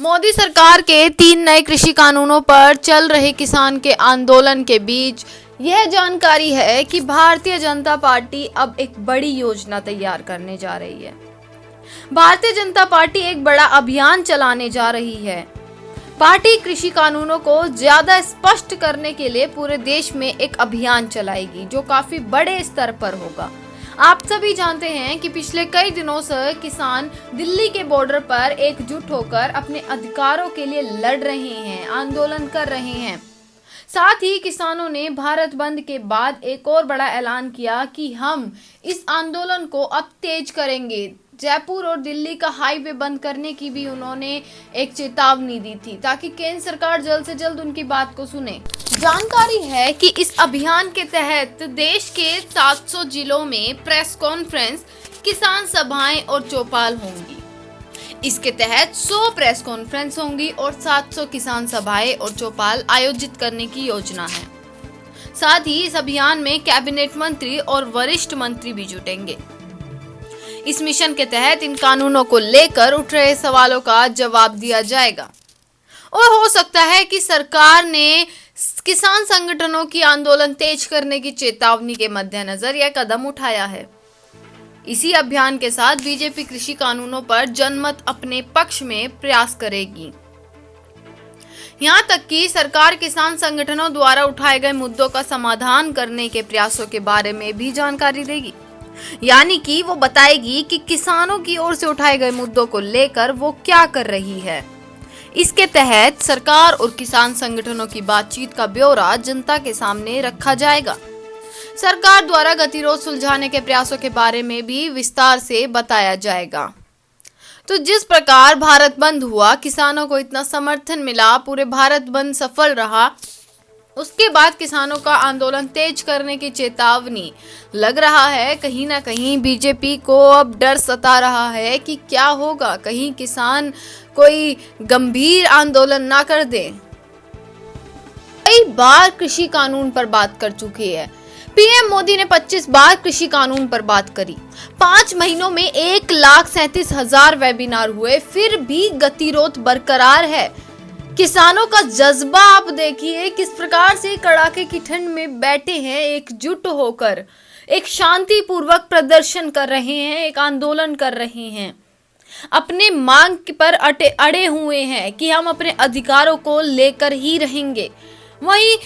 मोदी सरकार के 3 नए कृषि कानूनों पर चल रहे किसान के आंदोलन के बीच यह जानकारी है कि भारतीय जनता पार्टी अब एक बड़ी योजना तैयार करने जा रही है। भारतीय जनता पार्टी एक बड़ा अभियान चलाने जा रही है। पार्टी कृषि कानूनों को ज्यादा स्पष्ट करने के लिए पूरे देश में एक अभियान चलाएगी जो काफी बड़े स्तर पर होगा। आप सभी जानते हैं कि पिछले कई दिनों से किसान दिल्ली के बॉर्डर पर एकजुट होकर अपने अधिकारों के लिए लड़ रहे हैं, आंदोलन कर रहे हैं। साथ ही किसानों ने भारत बंद के बाद एक और बड़ा ऐलान किया कि हम इस आंदोलन को अब तेज करेंगे। जयपुर और दिल्ली का हाईवे बंद करने की भी उन्होंने एक चेतावनी दी थी ताकि केंद्र सरकार जल्द से जल्द उनकी बात को सुने। जानकारी है कि इस अभियान के तहत देश के 700 जिलों में प्रेस कॉन्फ्रेंस, किसान सभाएं और चौपाल होंगी। इसके तहत 100 प्रेस कॉन्फ्रेंस होंगी और 700 किसान सभाएं और चौपाल आयोजित करने की योजना है। साथ ही इस अभियान में कैबिनेट मंत्री और वरिष्ठ मंत्री भी जुटेंगे। इस मिशन के तहत इन कानूनों को लेकर उठ रहे सवालों का जवाब दिया जाएगा और हो सकता है कि सरकार ने किसान संगठनों की आंदोलन तेज करने की चेतावनी के मद्देनजर यह कदम उठाया है। इसी अभियान के साथ बीजेपी कृषि कानूनों पर जनमत अपने पक्ष में प्रयास करेगी। यहां तक कि सरकार किसान संगठनों द्वारा उठाए गए मुद्दों का समाधान करने के प्रयासों के बारे में भी जानकारी देगी। यानी कि वो बताएगी कि किसानों की ओर से उठाए गए मुद्दों को लेकर वो क्या कर रही है। इसके तहत सरकार और किसान संगठनों की बातचीत का ब्यौरा जनता के सामने रखा जाएगा। सरकार द्वारा गतिरोध सुलझाने के प्रयासों के बारे में भी विस्तार से बताया जाएगा। तो जिस प्रकार भारत बंद हुआ, किसानों को इतना समर्थन मिला, पूरे भारत बंद सफल रहा, उसके बाद किसानों का आंदोलन तेज करने की चेतावनी लग रहा है। कहीं ना कहीं बीजेपी को अब डर सता रहा है कि क्या होगा, कहीं किसान कोई गंभीर आंदोलन ना कर दे। कई बार कृषि कानून पर बात कर चुकी है। पीएम मोदी ने 25 बार कृषि कानून पर बात करी। 5 महीनों में 1,37,000 वेबिनार हुए, फिर भी गतिरोध बरकरार है। किसानों का जज्बा आप देखिए किस प्रकार से कड़ाके की ठंड में बैठे हैं, एकजुट होकर एक शांतिपूर्वक प्रदर्शन कर रहे हैं, एक आंदोलन कर रहे हैं, अपने मांग पर अड़े हुए हैं कि हम अपने अधिकारों को लेकर ही रहेंगे। वहीं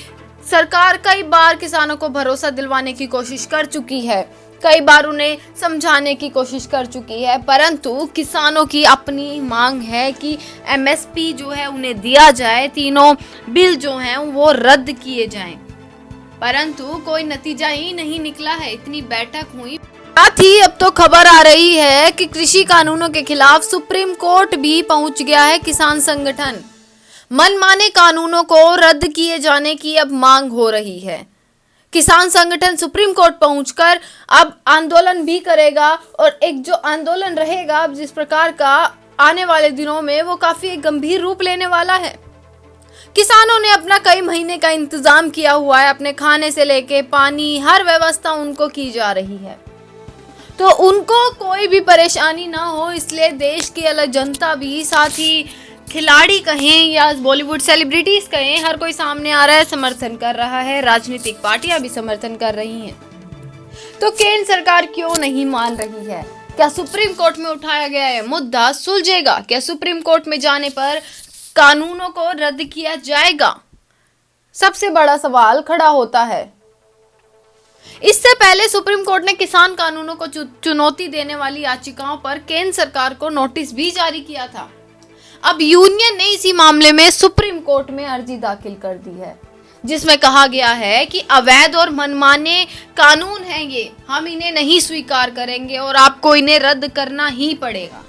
सरकार कई बार किसानों को भरोसा दिलवाने की कोशिश कर चुकी है, कई बार उन्हें समझाने की कोशिश कर चुकी है, परंतु किसानों की अपनी मांग है कि एमएसपी जो है उन्हें दिया जाए, तीनों बिल जो हैं वो रद्द किए जाएं। परंतु कोई नतीजा ही नहीं निकला है। इतनी बैठक हुई, साथ ही अब तो खबर आ रही है कि कृषि कानूनों के खिलाफ सुप्रीम कोर्ट भी पहुंच गया है। किसान संगठन मनमाने कानूनों को रद्द किए जाने की अब मांग हो रही है। किसान संगठन सुप्रीम कोर्ट पहुंचकर अब आंदोलन भी करेगा और एक जो आंदोलन रहेगा अब जिस प्रकार का आने वाले दिनों में वो काफी गंभीर रूप लेने वाला है। किसानों ने अपना कई महीने का इंतजाम किया हुआ है, अपने खाने से लेके पानी हर व्यवस्था उनको की जा रही है, तो उनको कोई भी परेशानी ना हो, इसलिए देश की अलग जनता भी, साथ ही खिलाड़ी कहें या बॉलीवुड सेलिब्रिटीज कहें, हर कोई सामने आ रहा है, समर्थन कर रहा है। राजनीतिक पार्टियां भी समर्थन कर रही हैं। तो केंद्र सरकार क्यों नहीं मान रही है? क्या सुप्रीम कोर्ट में उठाया गया है मुद्दा सुलझेगा? क्या सुप्रीम कोर्ट में जाने पर कानूनों को रद्द किया जाएगा? सबसे बड़ा सवाल खड़ा होता है। इससे पहले सुप्रीम कोर्ट ने किसान कानूनों को चुनौती देने वाली याचिकाओं पर केंद्र सरकार को नोटिस भी जारी किया था। अब यूनियन ने इसी मामले में सुप्रीम कोर्ट में अर्जी दाखिल कर दी है, जिसमें कहा गया है कि अवैध और मनमाने कानून हैं ये, हम इन्हें नहीं स्वीकार करेंगे और आपको इन्हें रद्द करना ही पड़ेगा।